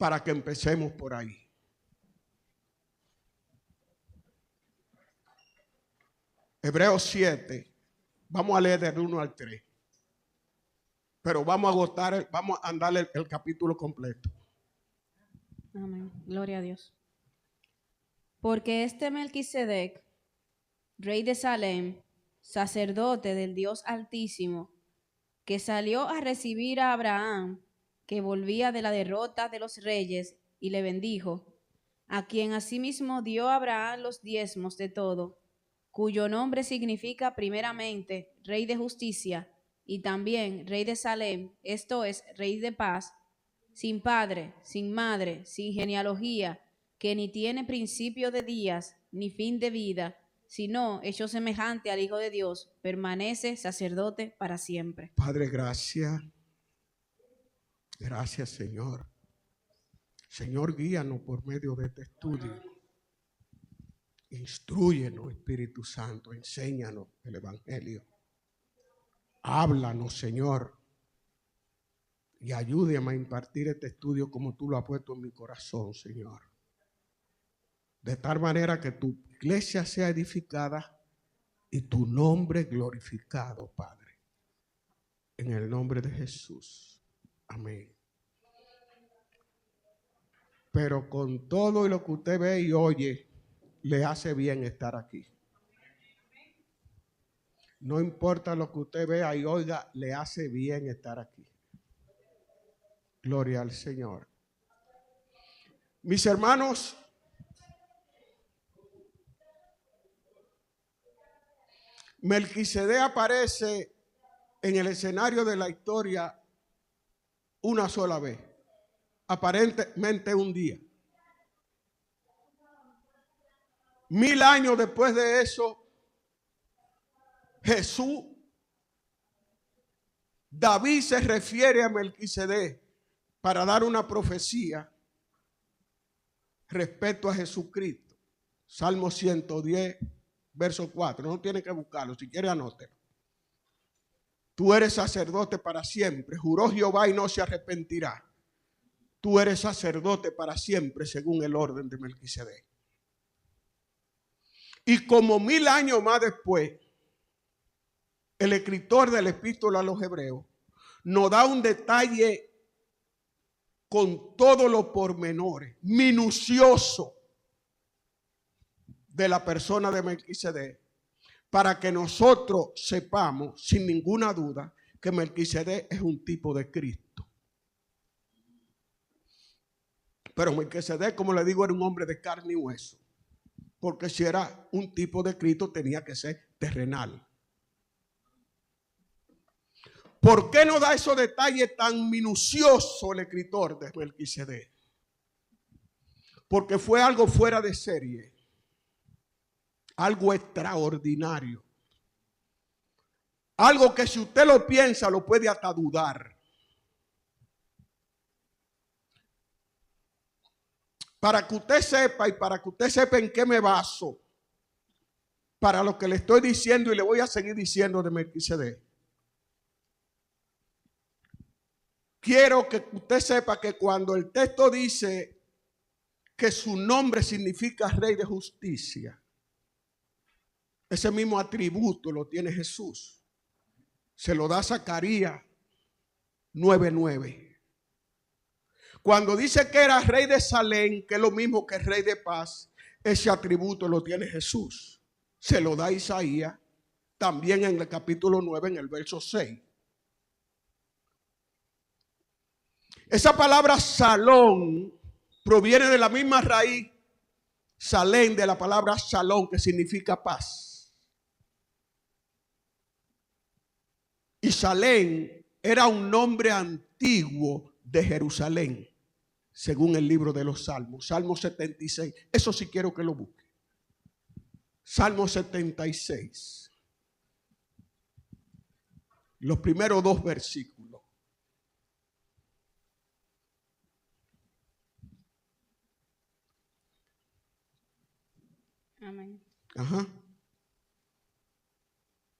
para que empecemos por ahí. Hebreos 7, vamos a leer del 1 al 3. Pero vamos a andar el capítulo completo. Amén. Gloria a Dios. Porque este Melquisedec, rey de Salem, sacerdote del Dios Altísimo, que salió a recibir a Abraham, que volvía de la derrota de los reyes, y le bendijo, a quien asimismo dio a Abraham los diezmos de todo, cuyo nombre significa primeramente Rey de Justicia, y también Rey de Salem, esto es, Rey de Paz, sin padre, sin madre, sin genealogía, que ni tiene principio de días, ni fin de vida, sino hecho semejante al Hijo de Dios, permanece sacerdote para siempre. Padre, gracias. Gracias, Señor. Señor, guíanos por medio de este estudio. Instrúyenos, Espíritu Santo, enséñanos el Evangelio. Háblanos, Señor, y ayúdame a impartir este estudio como tú lo has puesto en mi corazón, Señor. De tal manera que tu iglesia sea edificada y tu nombre glorificado, Padre. En el nombre de Jesús. Amén. Pero con todo lo que usted ve y oye, le hace bien estar aquí. No importa lo que usted vea y oiga, le hace bien estar aquí. Gloria al Señor. Mis hermanos, Melquisedec aparece en el escenario de la historia una sola vez, aparentemente un día. 1000 años después de eso, David se refiere a Melquisedec para dar una profecía respecto a Jesucristo. Salmo 110, verso 4. No tiene que buscarlo, si quiere anótelo. Tú eres sacerdote para siempre. Juró Jehová y no se arrepentirá. Tú eres sacerdote para siempre según el orden de Melquisedec. Y como 1000 años más después, el escritor de la epístola a los Hebreos nos da un detalle con todos los pormenores, minucioso, de la persona de Melquisedec, para que nosotros sepamos sin ninguna duda que Melquisedec es un tipo de Cristo. Pero Melquisedec, como le digo, era un hombre de carne y hueso, porque si era un tipo de Cristo tenía que ser terrenal. ¿Por qué no da esos detalles tan minuciosos el escritor de Melquisedec? Porque fue algo fuera de serie, algo extraordinario, algo que si usted lo piensa lo puede hasta dudar. Para que usted sepa y para que usted sepa en qué me baso, para lo que le estoy diciendo y le voy a seguir diciendo de Melquisedec. Quiero que usted sepa que cuando el texto dice que su nombre significa Rey de Justicia, ese mismo atributo lo tiene Jesús. Se lo da Zacarías 9:9. Cuando dice que era Rey de Salem, que es lo mismo que Rey de Paz, ese atributo lo tiene Jesús. Se lo da Isaías también en el capítulo 9, en el verso 6. Esa palabra Salón proviene de la misma raíz, Salem, de la palabra Shalom, que significa paz. Y Salem era un nombre antiguo de Jerusalén, según el libro de los Salmos. Salmo 76. Eso sí quiero que lo busque. Salmo 76. Los primeros 2 versículos. Amén. Ajá.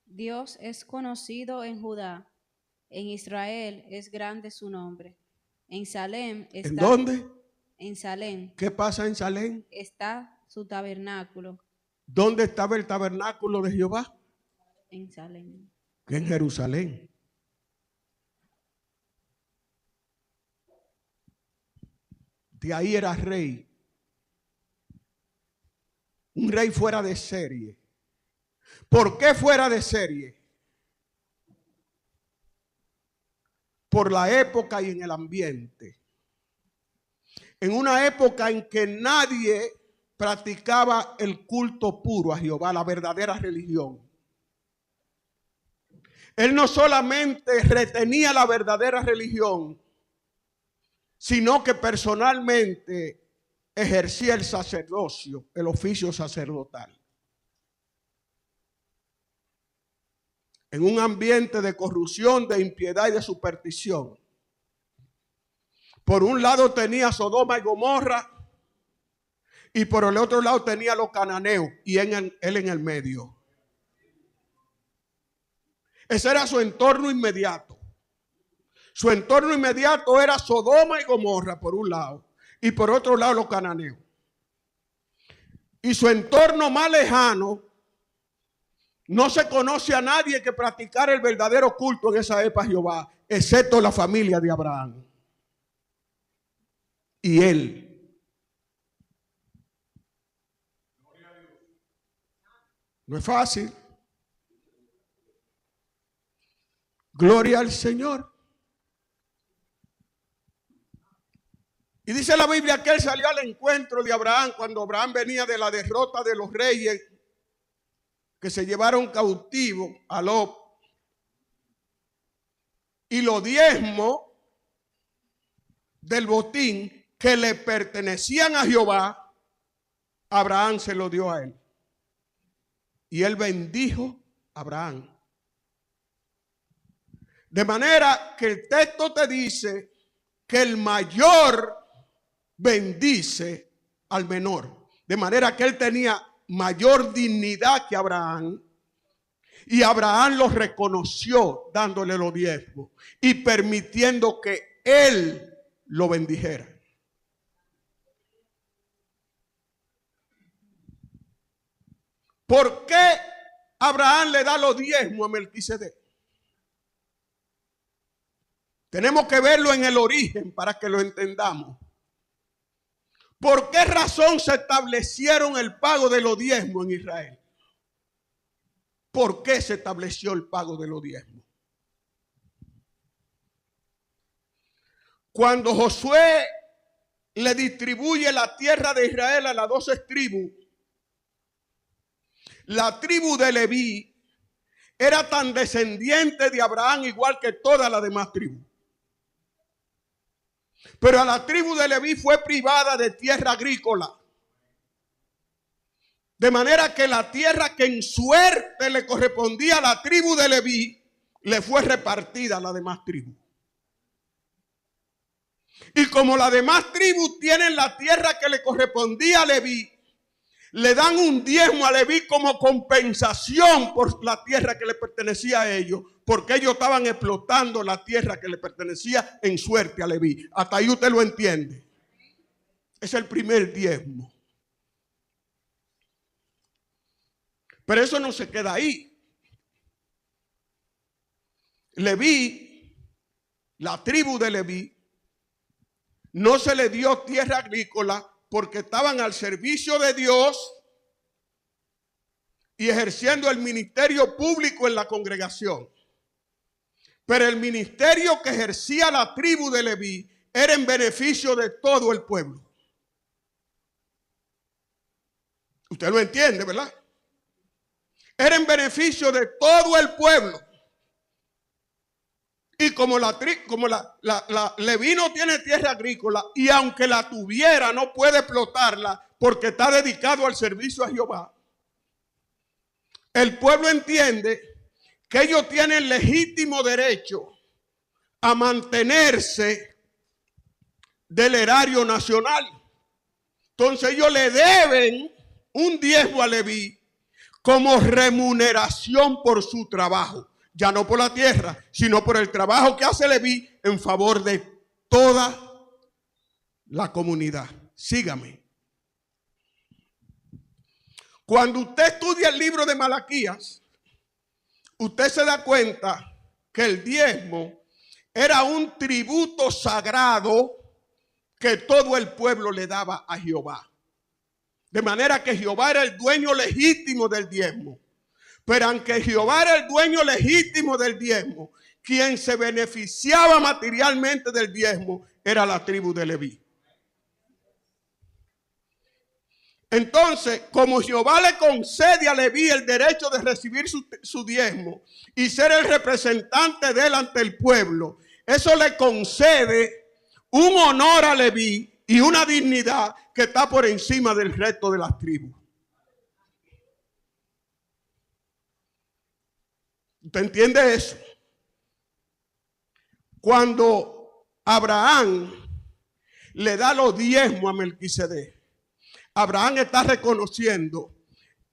Dios es conocido en Judá, en Israel es grande su nombre. En Salem está. ¿En dónde? En Salem ¿Qué pasa en Salem? está su tabernáculo. ¿Dónde estaba el tabernáculo de Jehová? En Salem. Que en Jerusalén. De ahí era rey. Un rey fuera de serie. ¿Por qué fuera de serie? Por la época y en el ambiente. En una época en que nadie practicaba el culto puro a Jehová, la verdadera religión. Él no solamente retenía la verdadera religión, sino que personalmente ejercía el sacerdocio, el oficio sacerdotal. En un ambiente de corrupción, de impiedad y de superstición. Por un lado tenía Sodoma y Gomorra, y por el otro lado tenía los cananeos, y él en el medio. Ese era su entorno inmediato. Su entorno inmediato era Sodoma y Gomorra por un lado, y por otro lado los cananeos. Y su entorno más lejano, no se conoce a nadie que practicara el verdadero culto en esa época a Jehová, excepto la familia de Abraham. Y él. No es fácil. Gloria al Señor. Y dice la Biblia que él salió al encuentro de Abraham cuando Abraham venía de la derrota de los reyes que se llevaron cautivo a Lot. Y los diezmos del botín que le pertenecían a Jehová, Abraham se lo dio a él. Y él bendijo a Abraham. De manera que el texto te dice que el mayor bendice al menor. De manera que él tenía mayor dignidad que Abraham. Y Abraham lo reconoció dándole los diezmos y permitiendo que él lo bendijera. ¿Por qué Abraham le da los diezmos a Melquisedec? Tenemos que verlo en el origen para que lo entendamos. ¿Por qué razón se establecieron el pago de los diezmos en Israel? ¿Por qué se estableció el pago de los diezmos? Cuando Josué le distribuye la tierra de Israel a las 12 tribus, la tribu de Leví era tan descendiente de Abraham igual que todas las demás tribus. Pero a la tribu de Leví fue privada de tierra agrícola. De manera que la tierra que en suerte le correspondía a la tribu de Leví, le fue repartida a las demás tribus. Y como las demás tribus tienen la tierra que le correspondía a Leví, le dan un diezmo a Leví como compensación por la tierra que le pertenecía a ellos, porque ellos estaban explotando la tierra que le pertenecía en suerte a Leví. Hasta ahí usted lo entiende. Es el primer diezmo. Pero eso no se queda ahí. Leví, la tribu de Leví, no se le dio tierra agrícola porque estaban al servicio de Dios y ejerciendo el ministerio público en la congregación. Pero el ministerio que ejercía la tribu de Leví era en beneficio de todo el pueblo. Usted lo entiende, ¿verdad? Era en beneficio de todo el pueblo. Y como la Leví no tiene tierra agrícola, y aunque la tuviera no puede explotarla porque está dedicado al servicio a Jehová, el pueblo entiende que ellos tienen legítimo derecho a mantenerse del erario nacional. Entonces ellos le deben un diezmo a Leví como remuneración por su trabajo. Ya no por la tierra, sino por el trabajo que hace Leví en favor de toda la comunidad. Sígame. Cuando usted estudia el libro de Malaquías, usted se da cuenta que el diezmo era un tributo sagrado que todo el pueblo le daba a Jehová. De manera que Jehová era el dueño legítimo del diezmo. Pero aunque Jehová era el dueño legítimo del diezmo, quien se beneficiaba materialmente del diezmo era la tribu de Leví. Entonces, como Jehová le concede a Leví el derecho de recibir su diezmo y ser el representante de él ante el pueblo, eso le concede un honor a Leví y una dignidad que está por encima del resto de las tribus. ¿Usted entiende eso? Cuando Abraham le da los diezmos a Melquisedec, Abraham está reconociendo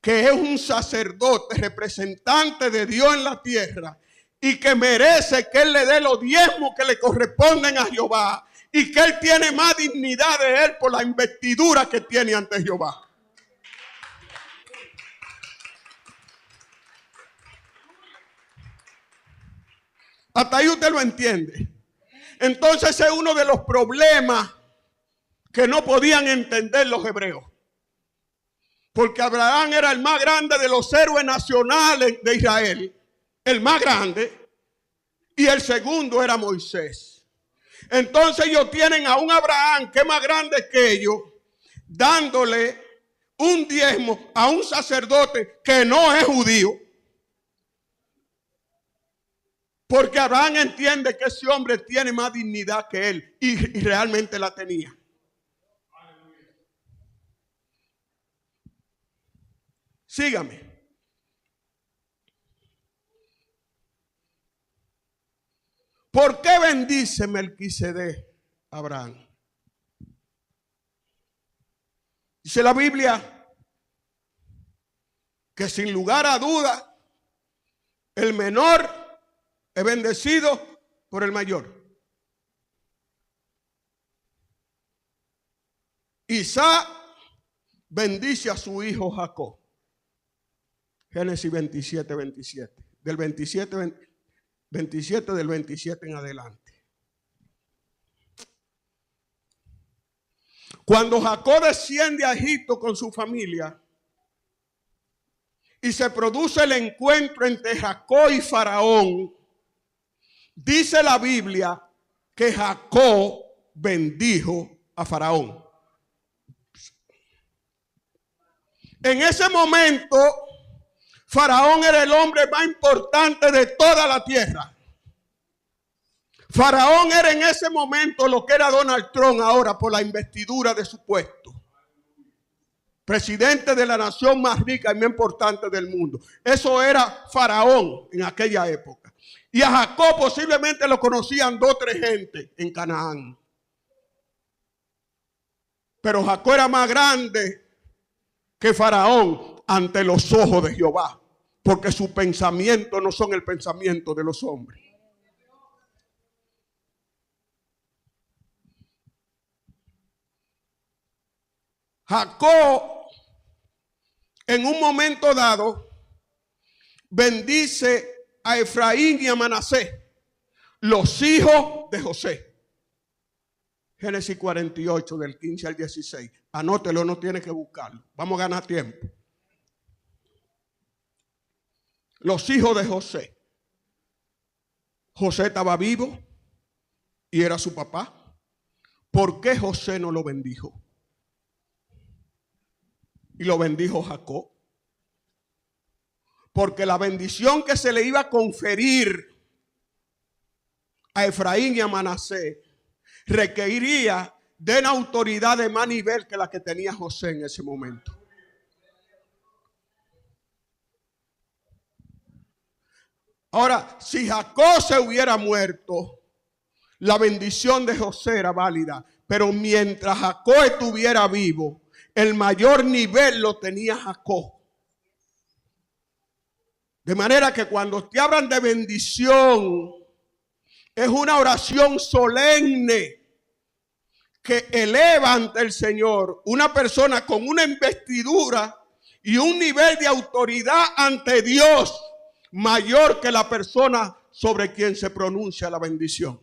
que es un sacerdote representante de Dios en la tierra y que merece que él le dé los diezmos que le corresponden a Jehová y que él tiene más dignidad de él por la investidura que tiene ante Jehová. Hasta ahí usted lo entiende. Entonces es uno de los problemas que no podían entender los hebreos. Porque Abraham era el más grande de los héroes nacionales de Israel. El más grande. Y el segundo era Moisés. Entonces ellos tienen a un Abraham que es más grande que ellos, dándole un diezmo a un sacerdote que no es judío. Porque Abraham entiende que ese hombre tiene más dignidad que él. Y realmente la tenía. Sígame. ¿Por qué bendice Melquisedec a Abraham? Dice la Biblia que sin lugar a duda el menor es bendecido por el mayor. Isaac bendice a su hijo Jacob. Génesis 27, 27. Del 27 en adelante. Cuando Jacob desciende a Egipto con su familia y se produce el encuentro entre Jacob y Faraón, dice la Biblia que Jacob bendijo a Faraón. En ese momento, Faraón era el hombre más importante de toda la tierra. Faraón era en ese momento lo que era Donald Trump ahora por la investidura de su puesto. Presidente de la nación más rica y más importante del mundo. Eso era Faraón en aquella época. Y a Jacob posiblemente lo conocían 2 o 3 gente en Canaán. Pero Jacob era más grande que Faraón ante los ojos de Jehová. Porque sus pensamientos no son el pensamiento de los hombres. Jacob, en un momento dado, bendice a Efraín y a Manasés, los hijos de José. Génesis 48, del 15 al 16. Anótelo, no tiene que buscarlo. Vamos a ganar tiempo. Los hijos de José. José estaba vivo y era su papá. ¿Por qué José no lo bendijo? Y lo bendijo Jacob. Porque la bendición que se le iba a conferir a Efraín y a Manasés requeriría de una autoridad de más nivel que la que tenía José en ese momento. Ahora, si Jacob se hubiera muerto, la bendición de José era válida. Pero mientras Jacob estuviera vivo, el mayor nivel lo tenía Jacob. De manera que cuando te hablan de bendición, es una oración solemne que eleva ante el Señor una persona con una investidura y un nivel de autoridad ante Dios mayor que la persona sobre quien se pronuncia la bendición.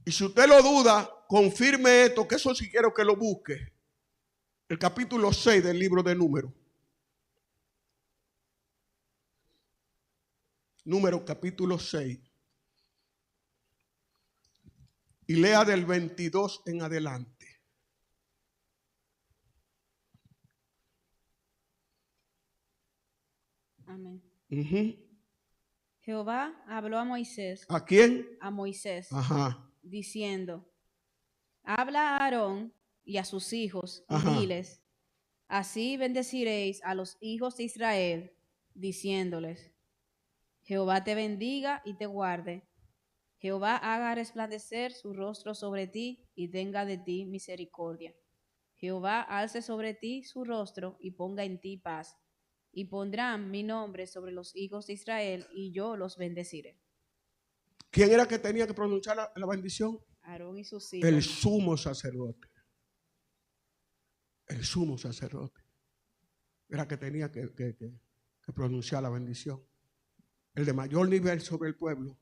Y si usted lo duda, confirme esto, que eso sí quiero que lo busque. El capítulo 6 del libro de Números. Números capítulo 6. Y lea del 22 en adelante. Amén. Uh-huh. Jehová habló a Moisés. ¿A quién? A Moisés. Ajá. Diciendo: habla a Aarón y a sus hijos, y Ajá. diles: así bendeciréis a los hijos de Israel, diciéndoles: Jehová te bendiga y te guarde. Jehová haga resplandecer su rostro sobre ti y tenga de ti misericordia. Jehová alce sobre ti su rostro y ponga en ti paz. Y pondrán mi nombre sobre los hijos de Israel y yo los bendeciré. ¿Quién era que tenía que pronunciar la bendición? Aarón y sus hijos. El sumo sacerdote. El sumo sacerdote. Era que tenía que pronunciar la bendición. El de mayor nivel sobre el pueblo.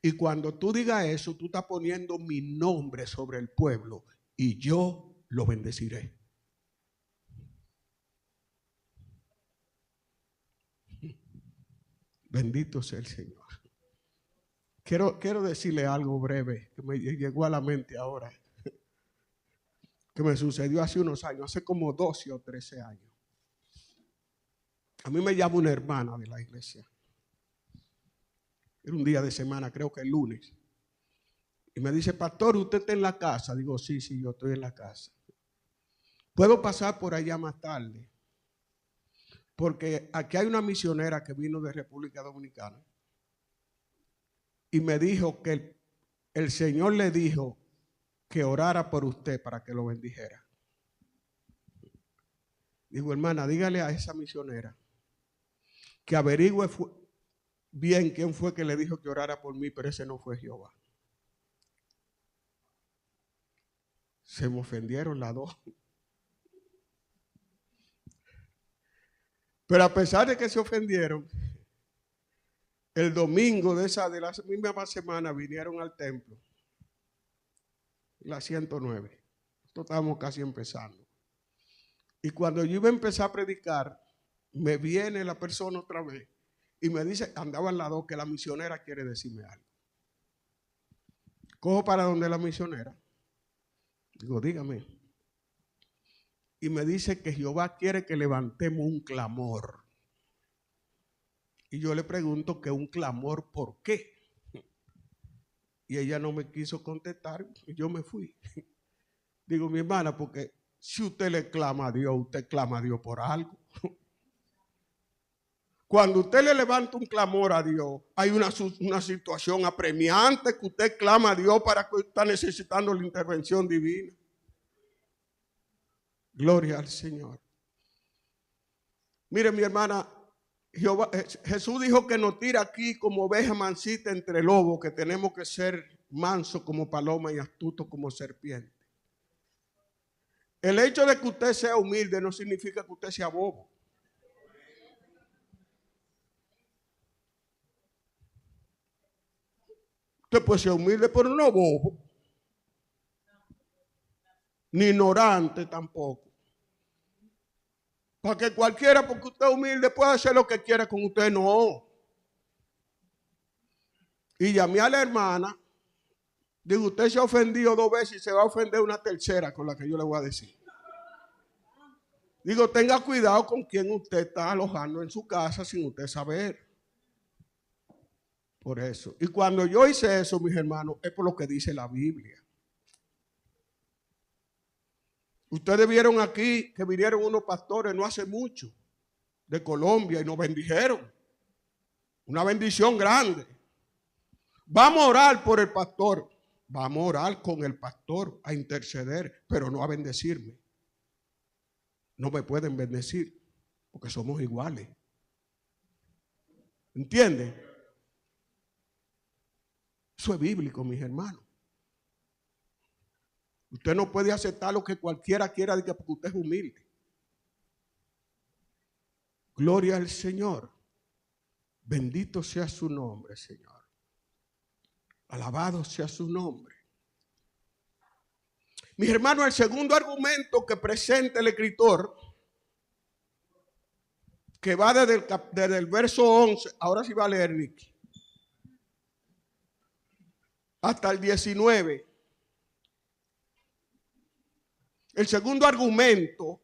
Y cuando tú digas eso, tú estás poniendo mi nombre sobre el pueblo y yo lo bendeciré. Bendito sea el Señor. Quiero decirle algo breve que me llegó a la mente ahora, que me sucedió hace unos años, hace como 12 o 13 años. A mí me llama una hermana de la iglesia. Era un día de semana, creo que el lunes. Y me dice: pastor, ¿usted está en la casa? Digo: sí, yo estoy en la casa. ¿Puedo pasar por allá más tarde? Porque aquí hay una misionera que vino de República Dominicana. Y me dijo que el Señor le dijo que orara por usted para que lo bendijera. Digo: hermana, dígale a esa misionera que averigüe bien quién fue que le dijo que orara por mí, pero ese no fue Jehová. Se me ofendieron las dos. Pero a pesar de que se ofendieron, el domingo de la misma semana vinieron al templo. La 109. Nosotros estábamos casi empezando. Y cuando yo iba a empezar a predicar, me viene la persona otra vez y me dice, andaban las dos, que la misionera quiere decirme algo. Cojo para donde la misionera. Digo: dígame. Y me dice que Jehová quiere que levantemos un clamor. Y yo le pregunto que un clamor, ¿por qué? Y ella no me quiso contestar y yo me fui. Digo: mi hermana, porque si usted le clama a Dios, usted clama a Dios por algo. Cuando usted le levanta un clamor a Dios, hay una situación apremiante que usted clama a Dios para que está necesitando la intervención divina. Gloria al Señor. Mire, mi hermana, Jesús dijo que nos tira aquí como oveja mansita entre lobos, que tenemos que ser mansos como paloma y astutos como serpiente. El hecho de que usted sea humilde no significa que usted sea bobo. Usted puede ser humilde, pero no bobo. Ni ignorante tampoco. Para que cualquiera, porque usted es humilde, pueda hacer lo que quiera con usted, no. Y llamé a la hermana. Digo: usted se ha ofendido 2 veces y se va a ofender una tercera con la que yo le voy a decir. Digo: tenga cuidado con quien usted está alojando en su casa sin usted saber. Por eso. Y cuando yo hice eso, mis hermanos, es por lo que dice la Biblia. Ustedes vieron aquí que vinieron unos pastores no hace mucho de Colombia y nos bendijeron. Una bendición grande. Vamos a orar por el pastor. Vamos a orar con el pastor, a interceder, pero no a bendecirme. No me pueden bendecir porque somos iguales. ¿Entiende? Eso es bíblico, mis hermanos. Usted no puede aceptar lo que cualquiera quiera porque usted es humilde. Gloria al Señor. Bendito sea su nombre, Señor. Alabado sea su nombre. Mis hermanos, el segundo argumento que presenta el escritor, que va desde el verso 11, ahora sí va a leer Ricky, hasta el 19. El segundo argumento,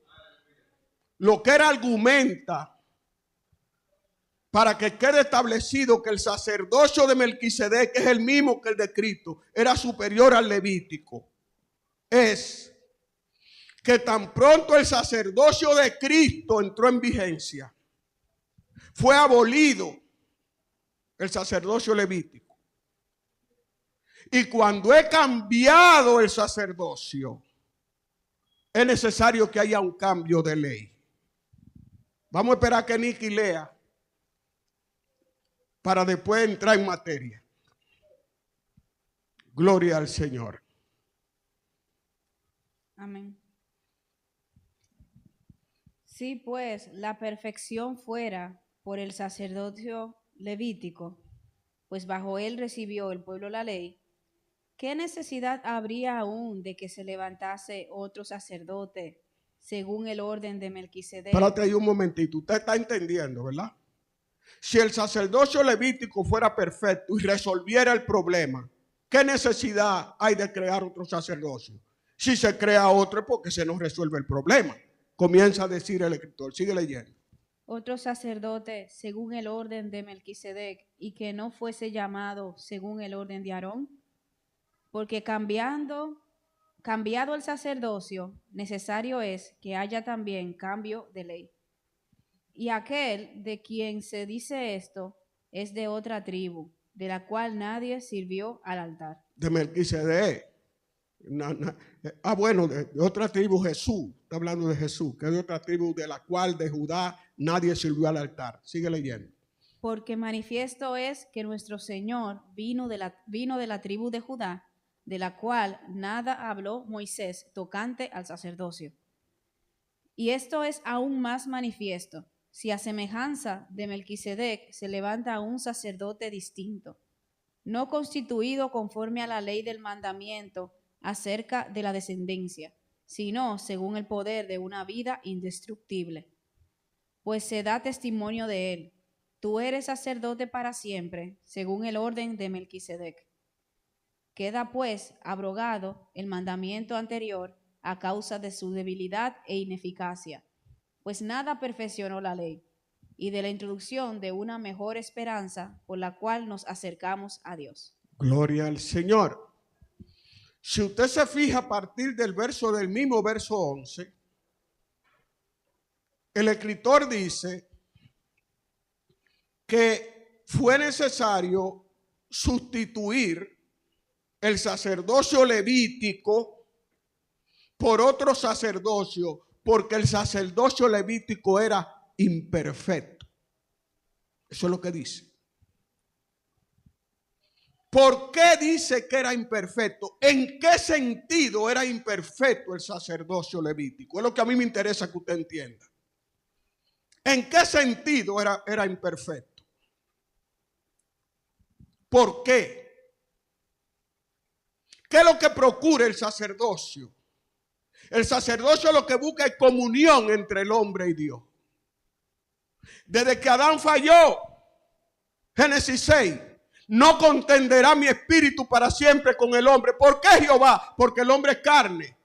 lo que él argumenta para que quede establecido que el sacerdocio de Melquisedec, que es el mismo que el de Cristo, era superior al levítico, es que tan pronto el sacerdocio de Cristo entró en vigencia, fue abolido el sacerdocio levítico. Y cuando he cambiado el sacerdocio, es necesario que haya un cambio de ley. Vamos a esperar que Nicky lea para después entrar en materia. Gloria al Señor. Amén. Si pues la perfección fuera por el sacerdocio levítico, pues bajo él recibió el pueblo la ley, ¿qué necesidad habría aún de que se levantase otro sacerdote según el orden de Melquisedec? Espérate ahí un momentito, usted está entendiendo, ¿verdad? Si el sacerdocio levítico fuera perfecto y resolviera el problema, ¿qué necesidad hay de crear otro sacerdocio? Si se crea otro es porque se nos resuelve el problema. Comienza a decir el escritor, sigue leyendo. Otro sacerdote según el orden de Melquisedec, y que no fuese llamado según el orden de Aarón, porque cambiado el sacerdocio, necesario es que haya también cambio de ley. Y aquel de quien se dice esto es de otra tribu, de la cual nadie sirvió al altar. De Melquisedec. Bueno, de otra tribu, Jesús. Está hablando de Jesús, que es de otra tribu de la cual de Judá nadie sirvió al altar. Sigue leyendo. Porque manifiesto es que nuestro Señor vino de la tribu de Judá, de la cual nada habló Moisés tocante al sacerdocio. Y esto es aún más manifiesto, si a semejanza de Melquisedec se levanta un sacerdote distinto, no constituido conforme a la ley del mandamiento acerca de la descendencia, sino según el poder de una vida indestructible. Pues se da testimonio de él: tú eres sacerdote para siempre, según el orden de Melquisedec. Queda pues abrogado el mandamiento anterior a causa de su debilidad e ineficacia, pues nada perfeccionó la ley, y de la introducción de una mejor esperanza por la cual nos acercamos a Dios. Gloria al Señor. Si usted se fija a partir del mismo verso 11, el escritor dice que fue necesario sustituir el sacerdocio levítico por otro sacerdocio, porque el sacerdocio levítico era imperfecto. Eso es lo que dice. ¿Por qué dice que era imperfecto? ¿En qué sentido era imperfecto el sacerdocio levítico? Es lo que a mí me interesa que usted entienda. ¿En qué sentido era imperfecto? ¿Por qué? ¿Qué es lo que procura el sacerdocio? El sacerdocio lo que busca es comunión entre el hombre y Dios. Desde que Adán falló, Génesis 6, no contenderá mi espíritu para siempre con el hombre. ¿Por qué, Jehová? Porque el hombre es carne.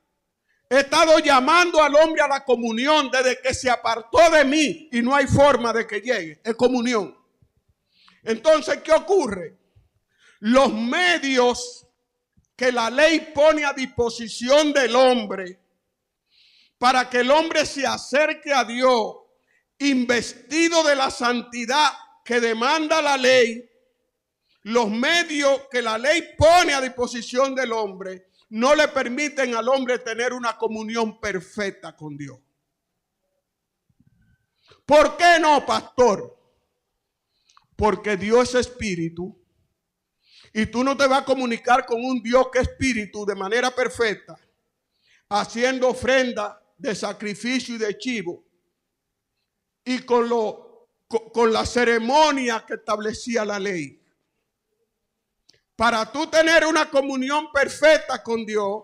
He estado llamando al hombre a la comunión desde que se apartó de mí y no hay forma de que llegue. Es comunión. Entonces, ¿qué ocurre? Los medios que la ley pone a disposición del hombre para que el hombre se acerque a Dios, investido de la santidad que demanda la ley, los medios que la ley pone a disposición del hombre no le permiten al hombre tener una comunión perfecta con Dios. ¿Por qué no, pastor? Porque Dios es espíritu Y tú no te vas a comunicar con un Dios que es espíritu de manera perfecta, haciendo ofrenda de sacrificio y de chivo, y con la ceremonia que establecía la ley. Para tú tener una comunión perfecta con Dios,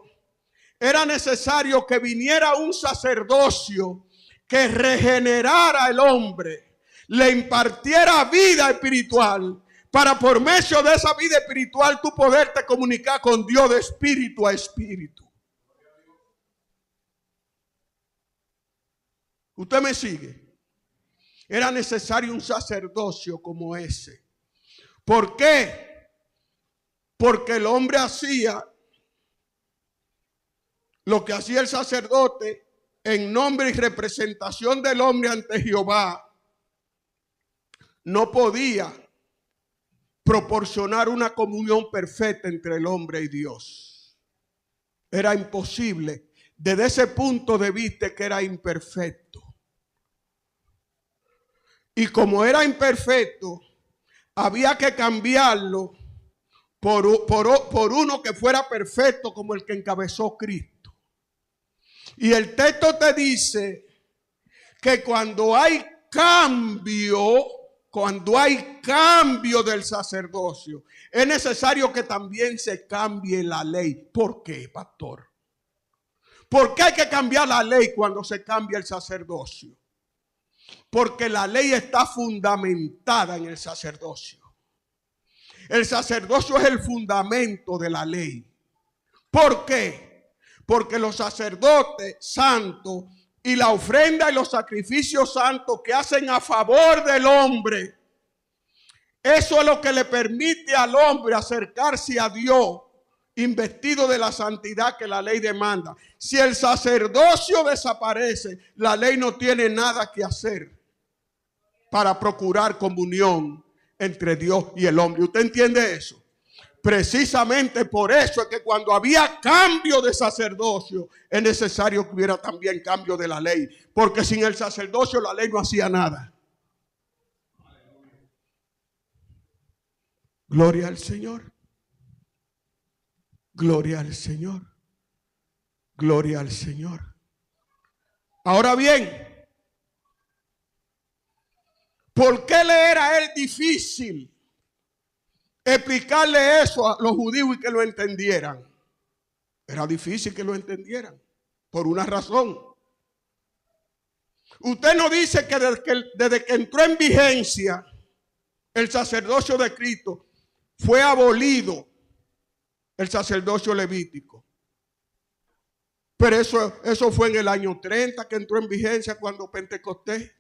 era necesario que viniera un sacerdocio que regenerara al hombre, le impartiera vida espiritual, para por medio de esa vida espiritual tú poderte comunicar con Dios de espíritu a espíritu. ¿Usted me sigue? Era necesario un sacerdocio como ese. ¿Por qué? Porque el hombre hacía lo que hacía el sacerdote en nombre y representación del hombre ante Jehová. No podía proporcionar una comunión perfecta entre el hombre y Dios. Era imposible. Desde ese punto de vista que era imperfecto. Y como era imperfecto, había que cambiarlo por uno que fuera perfecto como el que encabezó Cristo. Y el texto te dice que cuando hay cambio del sacerdocio, es necesario que también se cambie la ley. ¿Por qué, pastor? ¿Por qué hay que cambiar la ley cuando se cambia el sacerdocio? Porque la ley está fundamentada en el sacerdocio. El sacerdocio es el fundamento de la ley. ¿Por qué? Porque los sacerdotes santos y la ofrenda y los sacrificios santos que hacen a favor del hombre, eso es lo que le permite al hombre acercarse a Dios, investido de la santidad que la ley demanda. Si el sacerdocio desaparece, la ley no tiene nada que hacer para procurar comunión entre Dios y el hombre. ¿Usted entiende eso? Precisamente por eso es que cuando había cambio de sacerdocio, es necesario que hubiera también cambio de la ley. Porque sin el sacerdocio la ley no hacía nada. Gloria al Señor. Gloria al Señor. Gloria al Señor. Ahora bien, ¿por qué le era a él difícil explicarle eso a los judíos y que lo entendieran? Era difícil que lo entendieran por una razón. Usted no dice que desde que entró en vigencia el sacerdocio de Cristo fue abolido el sacerdocio levítico. Pero eso fue en el año 30 que entró en vigencia, cuando Pentecostés.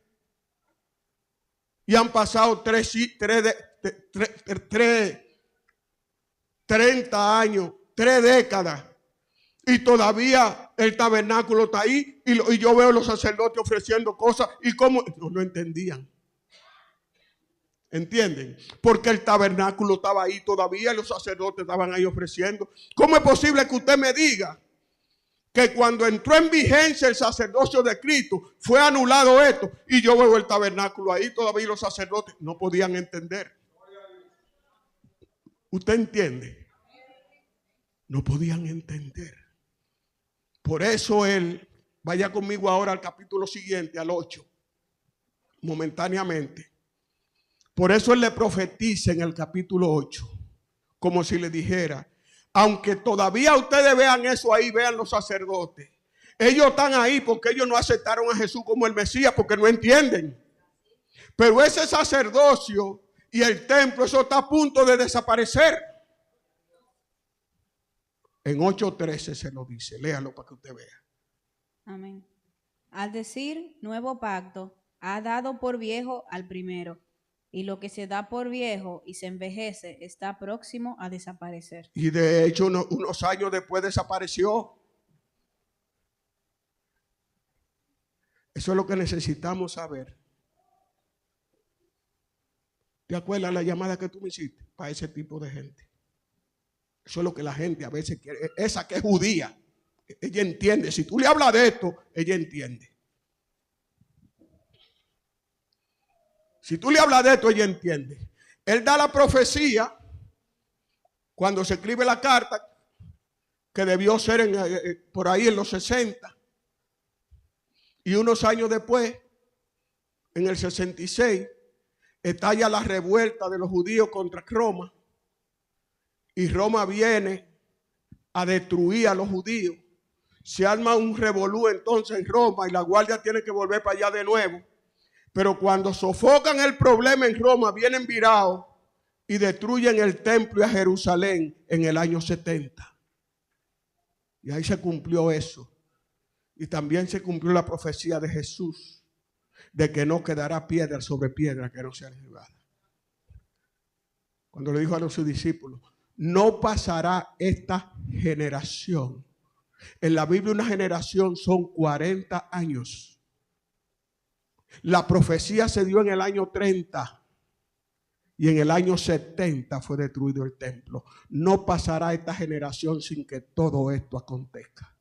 Y han pasado 30 años, 3 décadas. Y todavía el tabernáculo está ahí. Y yo veo a los sacerdotes ofreciendo cosas. Y cómo no lo entendían. ¿Entienden? Porque el tabernáculo estaba ahí todavía y los sacerdotes estaban ahí ofreciendo. ¿Cómo es posible que usted me diga que cuando entró en vigencia el sacerdocio de Cristo fue anulado esto? Y yo veo el tabernáculo ahí todavía y los sacerdotes no podían entender. ¿Usted entiende? No podían entender. Por eso él, vaya conmigo ahora al capítulo siguiente, al 8, momentáneamente. Por eso él le profetiza en el capítulo 8, como si le dijera: aunque todavía ustedes vean eso ahí, vean los sacerdotes, ellos están ahí porque ellos no aceptaron a Jesús como el Mesías, porque no entienden. Pero ese sacerdocio y el templo, eso está a punto de desaparecer. En 8:13 se lo dice, léalo para que usted vea. Amén. Al decir nuevo pacto, ha dado por viejo al primero. Y lo que se da por viejo y se envejece está próximo a desaparecer. Y de hecho unos años después desapareció. Eso es lo que necesitamos saber. ¿Te acuerdas la llamada que tú me hiciste? Para ese tipo de gente. Eso es lo que la gente a veces quiere. Esa que es judía, ella entiende. Si tú le hablas de esto, ella entiende. Si tú le hablas de esto, ella entiende. Él da la profecía cuando se escribe la carta, que debió ser por ahí en los 60, y unos años después, en el 66, estalla la revuelta de los judíos contra Roma, y Roma viene a destruir a los judíos. Se arma un revolú entonces en Roma y la guardia tiene que volver para allá de nuevo. Pero cuando sofocan el problema en Roma, vienen virados y destruyen el templo a Jerusalén en el año 70. Y ahí se cumplió eso. Y también se cumplió la profecía de Jesús, de que no quedará piedra sobre piedra que no sea derribada. Cuando le dijo a sus discípulos, no pasará esta generación. En la Biblia una generación son 40 años. La profecía se dio en el año 30 y en el año 70 fue destruido el templo. No pasará esta generación sin que todo esto acontezca.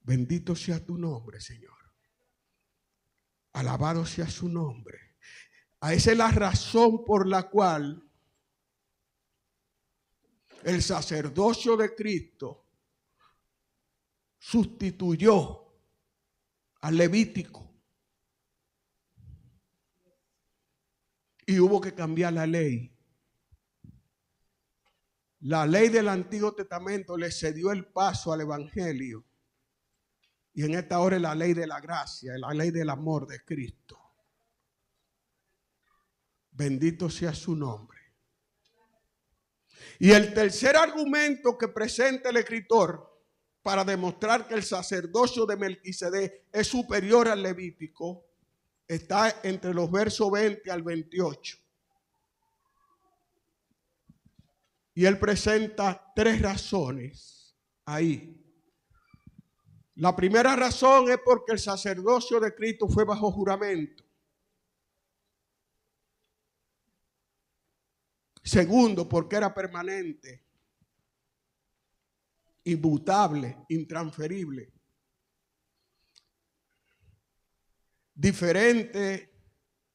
Bendito sea tu nombre, Señor. Alabado sea su nombre. Esa es la razón por la cual el sacerdocio de Cristo sustituyó al Levítico. Y hubo que cambiar la ley. La ley del Antiguo Testamento le cedió el paso al Evangelio. Y en esta hora es la ley de la gracia, la ley del amor de Cristo. Bendito sea su nombre. Y el tercer argumento que presenta el escritor para demostrar que el sacerdocio de Melquisedec es superior al Levítico está entre los versos 20 al 28. Y él presenta 3 razones ahí. La primera razón es porque el sacerdocio de Cristo fue bajo juramento. Segundo, porque era permanente, inmutable, intransferible. Diferente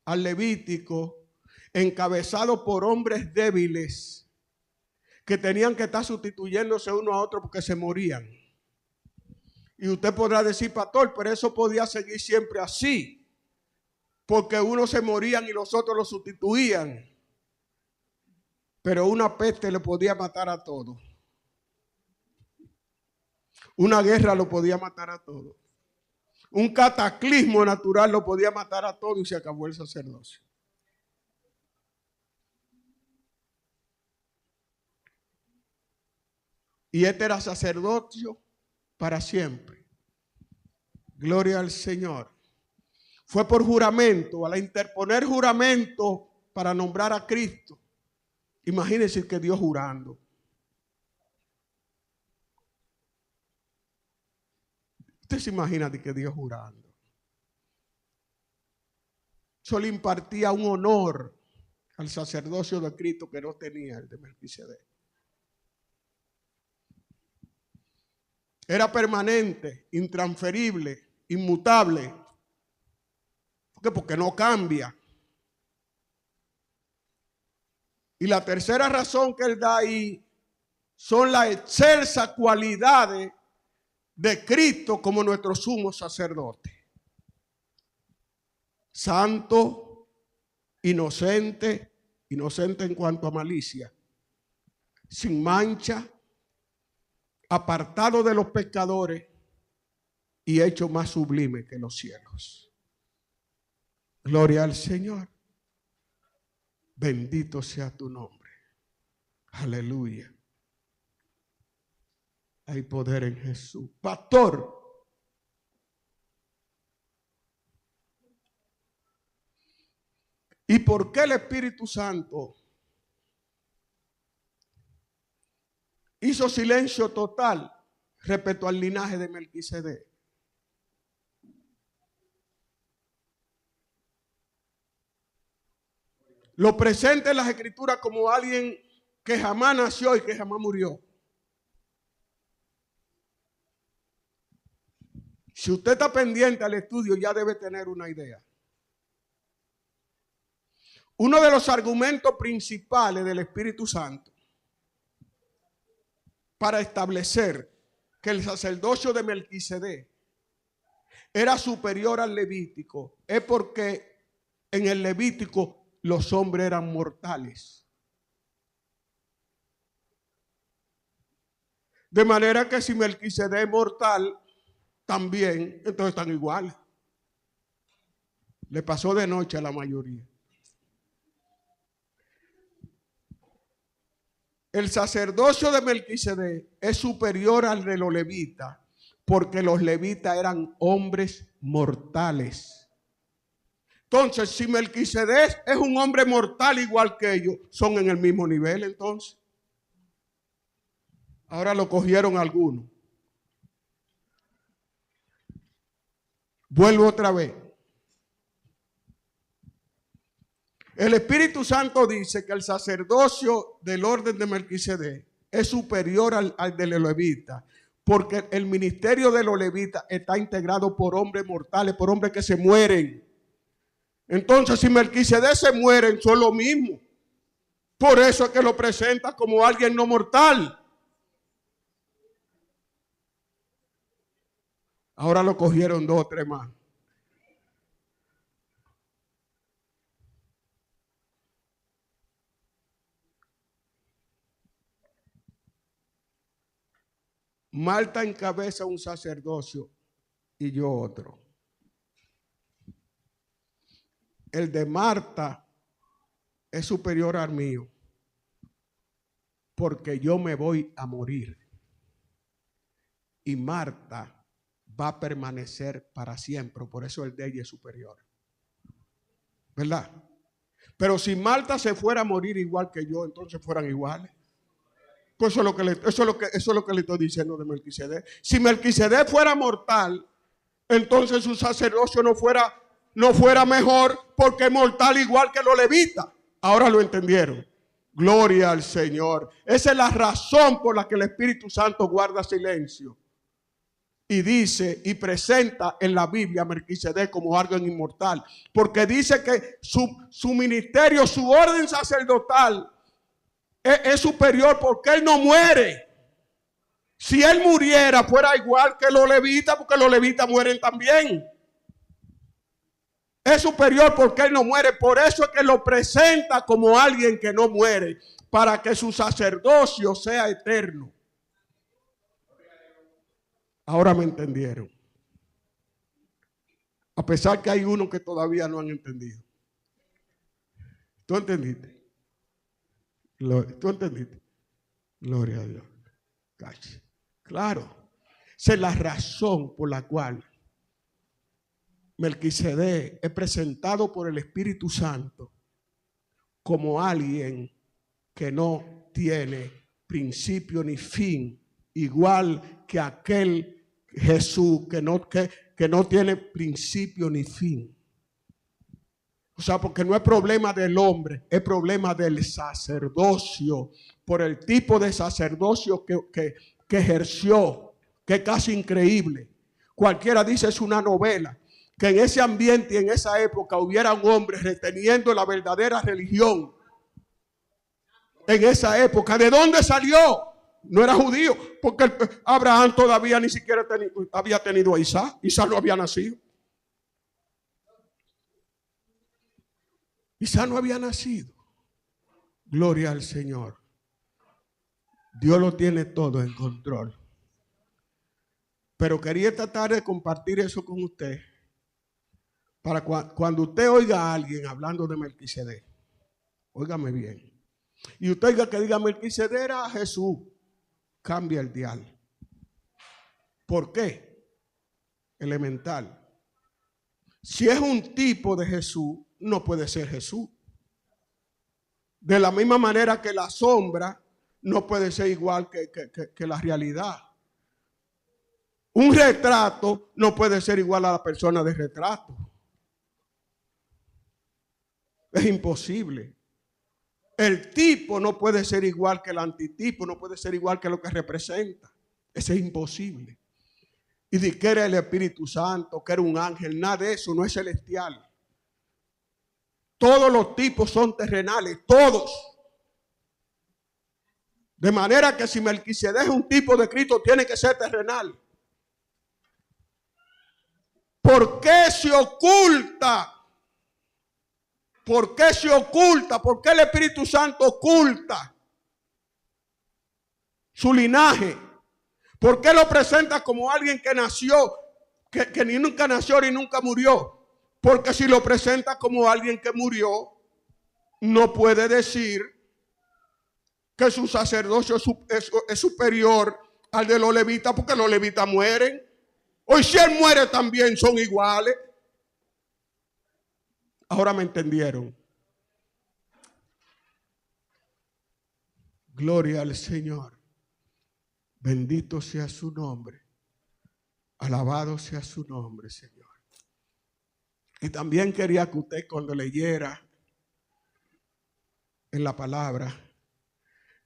al Levítico, encabezado por hombres débiles que tenían que estar sustituyéndose uno a otro porque se morían. Y usted podrá decir, pastor, pero eso podía seguir siempre así, porque unos se morían y los otros los sustituían. Pero una peste le podía matar a todos. Una guerra lo podía matar a todos. Un cataclismo natural lo podía matar a todos y se acabó el sacerdocio. Y este era sacerdocio para siempre. Gloria al Señor. Fue por juramento, al interponer juramento para nombrar a Cristo. Imagínense que Dios jurando. Usted se imagina de que Dios jurando. Eso le impartía un honor al sacerdocio de Cristo que no tenía el de Melquisedec. Era permanente, intransferible, inmutable. ¿Por qué? Porque no cambia. Y la tercera razón que él da ahí son las excelsas cualidades de Cristo como nuestro sumo sacerdote. Santo, inocente en cuanto a malicia, sin mancha, apartado de los pecadores y hecho más sublime que los cielos. Gloria al Señor. Bendito sea tu nombre. Aleluya. Hay poder en Jesús. Pastor, ¿y por qué el Espíritu Santo hizo silencio total respecto al linaje de Melquisedec? Lo presenta en las Escrituras como alguien que jamás nació y que jamás murió. Si usted está pendiente al estudio, ya debe tener una idea. Uno de los argumentos principales del Espíritu Santo para establecer que el sacerdocio de Melquisedec era superior al levítico es porque en el levítico los hombres eran mortales. De manera que si Melquisedec es mortal, también, entonces están iguales. Le pasó de noche a la mayoría. El sacerdocio de Melquisedec es superior al de los levitas, porque los levitas eran hombres mortales. Entonces, si Melquisedec es un hombre mortal igual que ellos, son en el mismo nivel entonces. Ahora lo cogieron algunos. Vuelvo otra vez. El Espíritu Santo dice que el sacerdocio del orden de Melquisedec es superior al de los levitas, porque el ministerio de los levitas está integrado por hombres mortales, por hombres que se mueren. Entonces, si Melquisedec se muere, son lo mismo. Por eso es que lo presenta como alguien no mortal. Ahora lo cogieron 2 o 3 más. Marta encabeza un sacerdocio y yo otro. El de Marta es superior al mío porque yo me voy a morir y Marta va a permanecer para siempre. Por eso el de ella es superior, ¿verdad? Pero si Marta se fuera a morir igual que yo, entonces fueran iguales. Pues eso es lo que le estoy diciendo de Melquisedec. Si Melquisedec fuera mortal, entonces su sacerdocio no fuera mejor, porque es mortal igual que los levitas. Ahora lo entendieron. Gloria al Señor. Esa es la razón por la que el Espíritu Santo guarda silencio y dice y presenta en la Biblia a Melquisedec como alguien inmortal, porque dice que su ministerio, su orden sacerdotal es superior porque él no muere. Si él muriera, fuera igual que los levitas, porque los levitas mueren también. Es superior porque él no muere. Por eso es que lo presenta como alguien que no muere, para que su sacerdocio sea eterno. Ahora me entendieron. A pesar que hay unos que todavía no han entendido. ¿Tú entendiste? ¿Tú entendiste? Gloria a Dios. Cache. Claro. Esa es la razón por la cual Melquisedec es presentado por el Espíritu Santo como alguien que no tiene principio ni fin, igual que aquel Jesús que no tiene principio ni fin. O sea, porque no es problema del hombre, es problema del sacerdocio, por el tipo de sacerdocio que ejerció, que es casi increíble. Cualquiera dice es una novela, que en ese ambiente y en esa época hubiera un hombre reteniendo la verdadera religión. En esa época, ¿de dónde salió? No era judío, porque Abraham todavía ni siquiera había tenido a Isaac. Isaac no había nacido. Isaac no había nacido. Gloria al Señor. Dios lo tiene todo en control. Pero quería tratar de compartir eso con usted, para cuando usted oiga a alguien hablando de Melquisedec, óigame bien, y usted oiga que diga Melquisedec era Jesús, cambia el dial. ¿Por qué? Elemental. Si es un tipo de Jesús, no puede ser Jesús. De la misma manera que la sombra no puede ser igual que la realidad. Un retrato no puede ser igual a la persona de retrato. Es imposible. El tipo no puede ser igual que el antitipo, no puede ser igual que lo que representa. Eso es imposible. Y de que era el Espíritu Santo, que era un ángel, nada de eso, no es celestial. Todos los tipos son terrenales, todos. De manera que si Melquisedec es un tipo de Cristo, tiene que ser terrenal. ¿Por qué se oculta? ¿Por qué se oculta? ¿Por qué el Espíritu Santo oculta su linaje? ¿Por qué lo presenta como alguien que nació, que ni nunca nació ni nunca murió? Porque si lo presenta como alguien que murió, no puede decir que su sacerdocio es superior al de los levitas, porque los levitas mueren. Hoy si él muere también son iguales. Ahora me entendieron. Gloria al Señor. Bendito sea su nombre. Alabado sea su nombre, Señor. Y también quería que usted cuando leyera en la palabra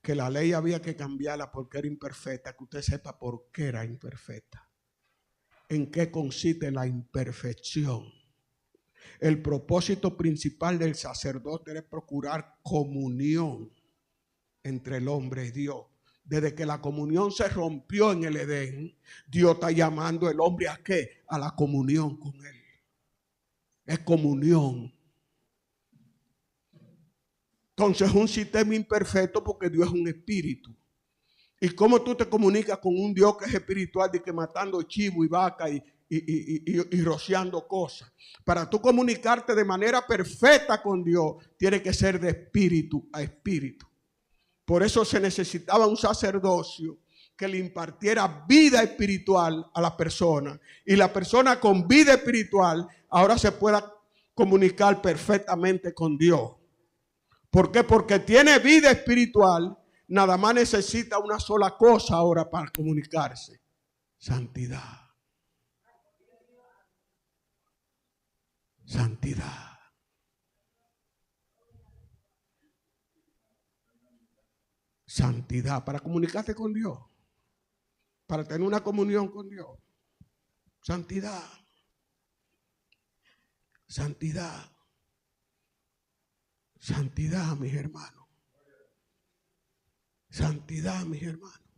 que la ley había que cambiarla porque era imperfecta, que usted sepa por qué era imperfecta. ¿En qué consiste la imperfección? El propósito principal del sacerdote era procurar comunión entre el hombre y Dios. Desde que la comunión se rompió en el Edén, Dios está llamando al hombre ¿a qué? A la comunión con Él. Es comunión. Entonces es un sistema imperfecto porque Dios es un espíritu. ¿Y cómo tú te comunicas con un Dios que es espiritual y que matando chivo y vaca y rociando cosas? Para tú comunicarte de manera perfecta con Dios, tiene que ser de espíritu a espíritu. Por eso se necesitaba un sacerdocio que le impartiera vida espiritual a la persona. Y la persona con vida espiritual ahora se pueda comunicar perfectamente con Dios. ¿Por qué? Porque tiene vida espiritual. Nada más necesita una sola cosa ahora para comunicarse. Santidad. Santidad. Santidad. Para comunicarte con Dios. Para tener una comunión con Dios. Santidad. Santidad. Santidad, mis hermanos. Santidad, mis hermanos.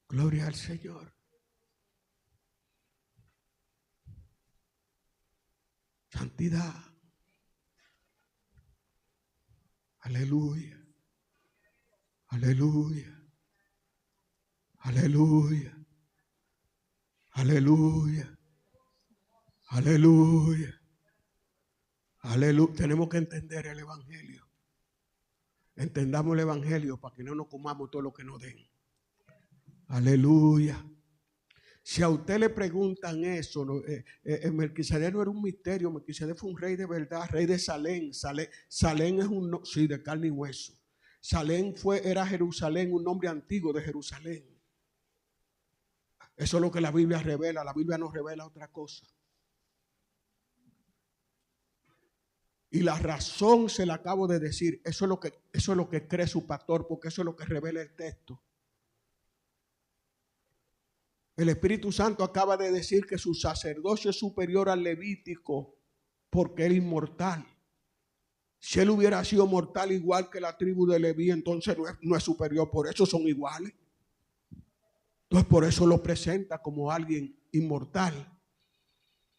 Gloria al Señor. Santidad. Aleluya. Aleluya. Aleluya. Aleluya. Aleluya. Aleluya. Tenemos que entender el Evangelio. Entendamos el Evangelio para que no nos comamos todo lo que nos den. Aleluya. Si a usted le preguntan eso, Melquisedec no era un misterio. Melquisedec fue un rey de verdad, rey de Salem. Salem es un, sí, de carne y hueso. Salem era Jerusalén, un nombre antiguo de Jerusalén. Eso es lo que la Biblia revela. La Biblia nos revela otra cosa. Y la razón se la acabo de decir. Eso es lo que cree su pastor, porque eso es lo que revela el texto. El Espíritu Santo acaba de decir que su sacerdocio es superior al levítico porque él es inmortal. Si él hubiera sido mortal igual que la tribu de Leví, entonces no es superior. Por eso son iguales. Entonces por eso lo presenta como alguien inmortal.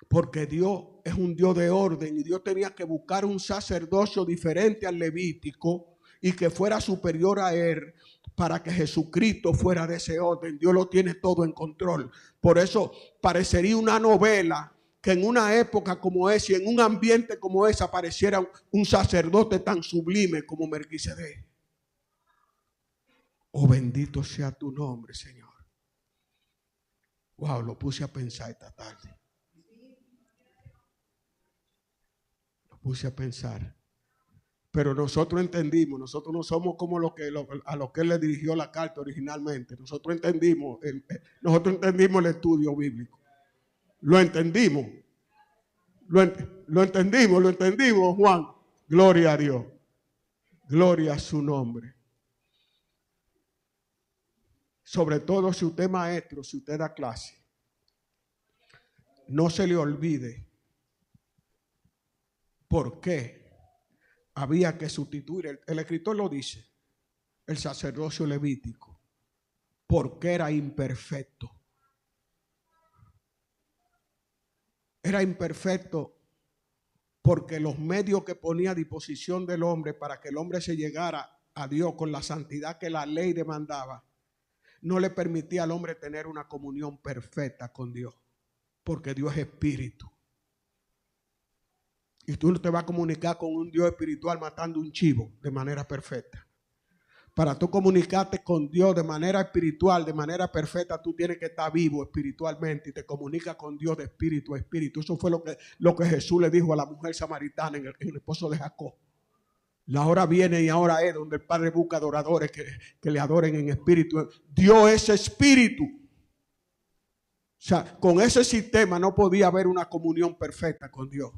Porque Dios es un Dios de orden y Dios tenía que buscar un sacerdocio diferente al levítico y que fuera superior a él para que Jesucristo fuera de ese orden. Dios lo tiene todo en control. Por eso parecería una novela que en una época como esa y en un ambiente como ese apareciera un sacerdote tan sublime como Melquisedec. Oh, bendito sea tu nombre, Señor. Wow, lo puse a pensar esta tarde. Puse a pensar, pero nosotros entendimos, nosotros no somos como a los que él le dirigió la carta originalmente. Nosotros entendimos el estudio bíblico, lo entendimos, lo entendimos, Juan. Gloria a Dios, gloria a su nombre. Sobre todo si usted es maestro, si usted da clase, no se le olvide. ¿Por qué había que sustituir, el escritor lo dice, el sacerdocio levítico, porque era imperfecto. Era imperfecto porque los medios que ponía a disposición del hombre para que el hombre se llegara a Dios con la santidad que la ley demandaba, no le permitía al hombre tener una comunión perfecta con Dios, porque Dios es espíritu. Y tú no te vas a comunicar con un Dios espiritual matando un chivo de manera perfecta. Para tú comunicarte con Dios de manera espiritual, de manera perfecta, tú tienes que estar vivo espiritualmente y te comunicas con Dios de espíritu a espíritu. Eso fue lo que Jesús le dijo a la mujer samaritana en el esposo de Jacob. La hora viene y ahora es donde el Padre busca adoradores que le adoren en espíritu. Dios es espíritu. O sea, con ese sistema no podía haber una comunión perfecta con Dios.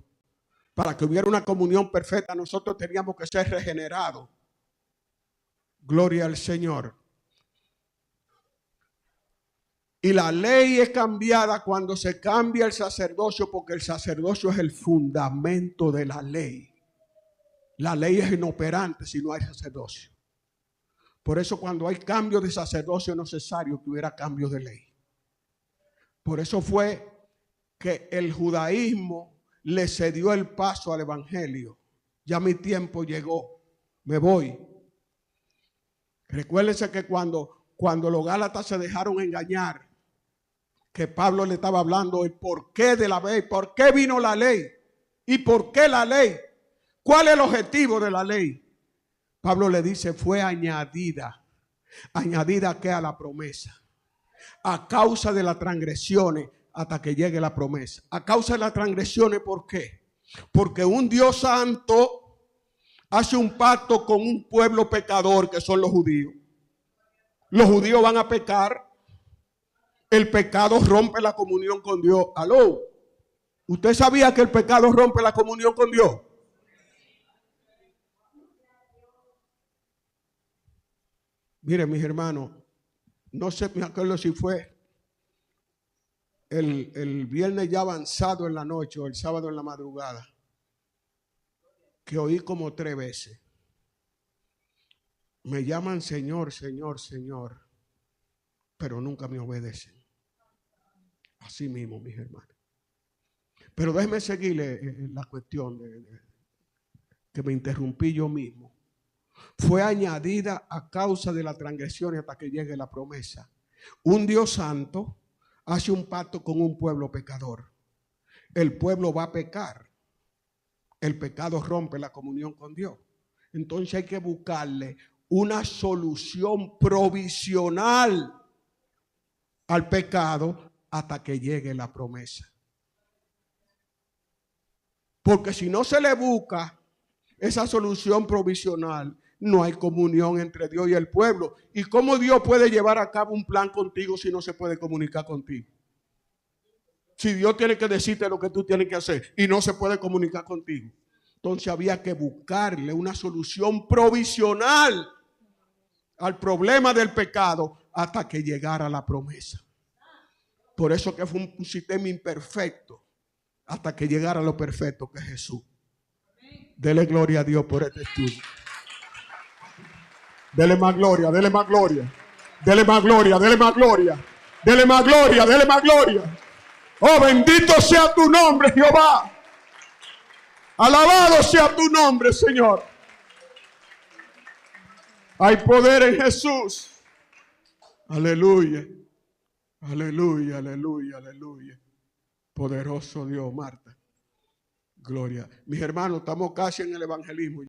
Para que hubiera una comunión perfecta, nosotros teníamos que ser regenerados. Gloria al Señor. Y la ley es cambiada cuando se cambia el sacerdocio, porque el sacerdocio es el fundamento de la ley. La ley es inoperante si no hay sacerdocio. Por eso cuando hay cambio de sacerdocio es necesario que hubiera cambio de ley. Por eso fue que el judaísmo le cedió el paso al evangelio. Ya mi tiempo llegó, me voy. Recuérdense que cuando los gálatas se dejaron engañar, que Pablo le estaba hablando el porqué de la ley, por qué vino la ley y por qué la ley, cuál es el objetivo de la ley. Pablo le dice, fue añadida que a la promesa, a causa de las transgresiones hasta que llegue la promesa. A causa de las transgresiones, ¿por qué? Porque un Dios santo hace un pacto con un pueblo pecador que son los judíos. Los judíos van a pecar. El pecado rompe la comunión con Dios. ¿Aló? ¿Usted sabía que el pecado rompe la comunión con Dios? Miren, mis hermanos, no sé, me acuerdo si fue el viernes ya avanzado en la noche o el sábado en la madrugada, que oí como 3 veces. Me llaman Señor, Señor, Señor, pero nunca me obedecen. Así mismo, mis hermanos. Pero déjeme seguirle la cuestión que me interrumpí yo mismo. Fue añadida a causa de las transgresiones hasta que llegue la promesa. Un Dios santo hace un pacto con un pueblo pecador. El pueblo va a pecar. El pecado rompe la comunión con Dios. Entonces hay que buscarle una solución provisional al pecado hasta que llegue la promesa. Porque si no se le busca esa solución provisional, no hay comunión entre Dios y el pueblo. ¿Y cómo Dios puede llevar a cabo un plan contigo si no se puede comunicar contigo? Si Dios tiene que decirte lo que tú tienes que hacer y no se puede comunicar contigo. Entonces había que buscarle una solución provisional al problema del pecado hasta que llegara la promesa. Por eso que fue un sistema imperfecto hasta que llegara lo perfecto que es Jesús. Dele gloria a Dios por este estudio. Dele más gloria, dele más gloria. Dele más gloria, dele más gloria. Dele más gloria, dele más gloria. Oh, bendito sea tu nombre, Jehová. Alabado sea tu nombre, Señor. Hay poder en Jesús. Aleluya. Aleluya, aleluya, aleluya. Poderoso Dios, Marta. Gloria. Mis hermanos, estamos casi en el evangelismo.